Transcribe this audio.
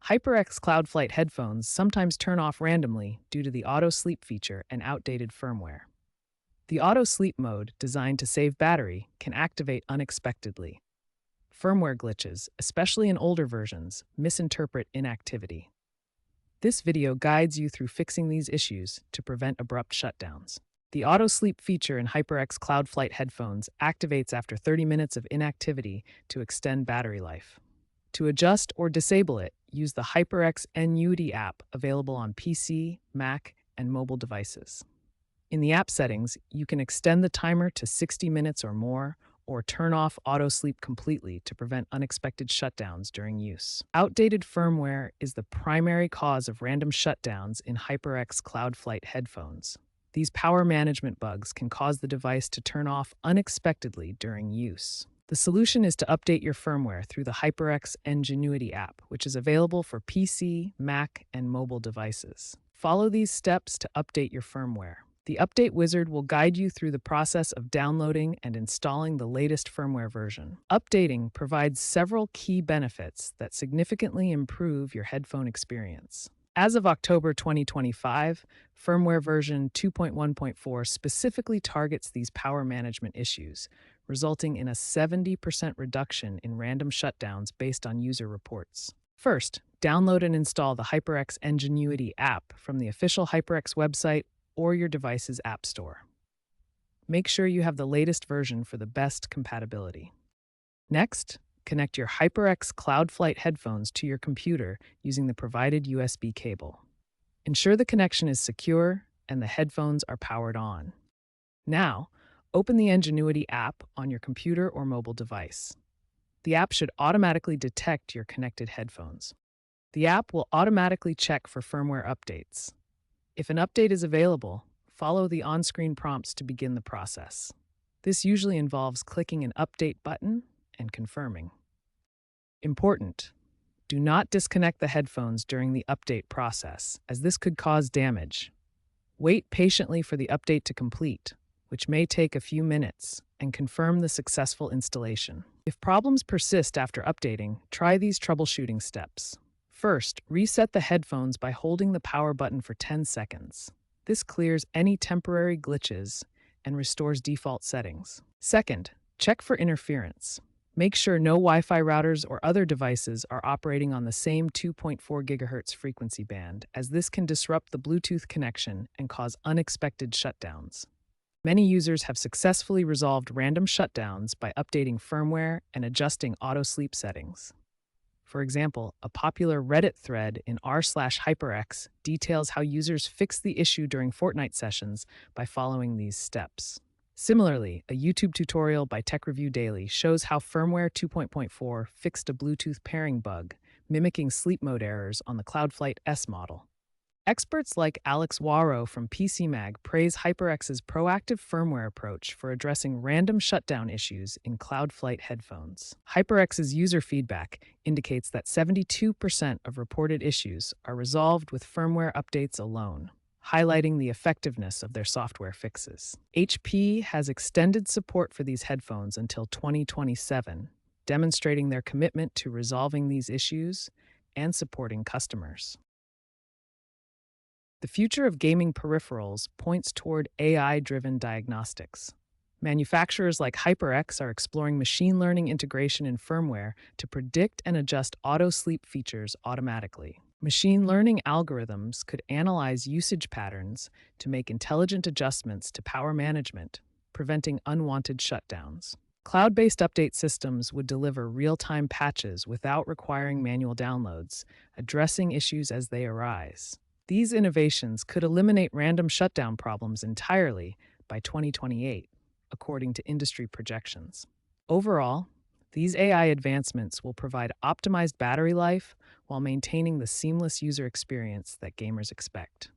HyperX Cloud Flight headphones sometimes turn off randomly due to the auto sleep feature and outdated firmware. The auto sleep mode, designed to save battery, can activate unexpectedly. Firmware glitches, especially in older versions, misinterpret inactivity. This video guides you through fixing these issues to prevent abrupt shutdowns. The auto sleep feature in HyperX Cloud Flight headphones activates after 30 minutes of inactivity to extend battery life. To adjust or disable it, use the HyperX Annuity app available on PC, Mac, and mobile devices. In the app settings, you can extend the timer to 60 minutes or more, or turn off auto sleep completely to prevent unexpected shutdowns during use. Outdated firmware is the primary cause of random shutdowns in HyperX Cloud Flight headphones. These power management bugs can cause the device to turn off unexpectedly during use. The solution is to update your firmware through the HyperX Ingenuity app, which is available for PC, Mac, and mobile devices. Follow these steps to update your firmware. The update wizard will guide you through the process of downloading and installing the latest firmware version. Updating provides several key benefits that significantly improve your headphone experience. As of October 2025, firmware version 2.1.4 specifically targets these power management issues, resulting in a 70% reduction in random shutdowns based on user reports. First, download and install the HyperX Ingenuity app from the official HyperX website or your device's app store. Make sure you have the latest version for the best compatibility. Next, connect your HyperX Cloud Flight headphones to your computer using the provided USB cable. Ensure the connection is secure and the headphones are powered on. Now, open the Ingenuity app on your computer or mobile device. The app should automatically detect your connected headphones. The app will automatically check for firmware updates. If an update is available, follow the on-screen prompts to begin the process. This usually involves clicking an Update button and confirming. Important: do not disconnect the headphones during the update process, as this could cause damage. Wait patiently for the update to complete, which may take a few minutes, and confirm the successful installation. If problems persist after updating, try these troubleshooting steps. First, reset the headphones by holding the power button for 10 seconds. This clears any temporary glitches and restores default settings. Second, check for interference. Make sure no Wi-Fi routers or other devices are operating on the same 2.4 GHz frequency band, as this can disrupt the Bluetooth connection and cause unexpected shutdowns. Many users have successfully resolved random shutdowns by updating firmware and adjusting auto sleep settings. For example, a popular Reddit thread in r/HyperX details how users fix the issue during Fortnite sessions by following these steps. Similarly, a YouTube tutorial by Tech Review Daily shows how firmware 2.4 fixed a Bluetooth pairing bug, mimicking sleep mode errors on the Cloudflight S model. Experts like Alex Waro from PC Mag praise HyperX's proactive firmware approach for addressing random shutdown issues in Cloudflight headphones. HyperX's user feedback indicates that 72% of reported issues are resolved with firmware updates alone, highlighting the effectiveness of their software fixes. HP has extended support for these headphones until 2027, demonstrating their commitment to resolving these issues and supporting customers. The future of gaming peripherals points toward AI-driven diagnostics. Manufacturers like HyperX are exploring machine learning integration in firmware to predict and adjust auto-sleep features automatically. Machine learning algorithms could analyze usage patterns to make intelligent adjustments to power management, preventing unwanted shutdowns. Cloud-based update systems would deliver real-time patches without requiring manual downloads, addressing issues as they arise. These innovations could eliminate random shutdown problems entirely by 2028, according to industry projections. Overall, these AI advancements will provide optimized battery life while maintaining the seamless user experience that gamers expect.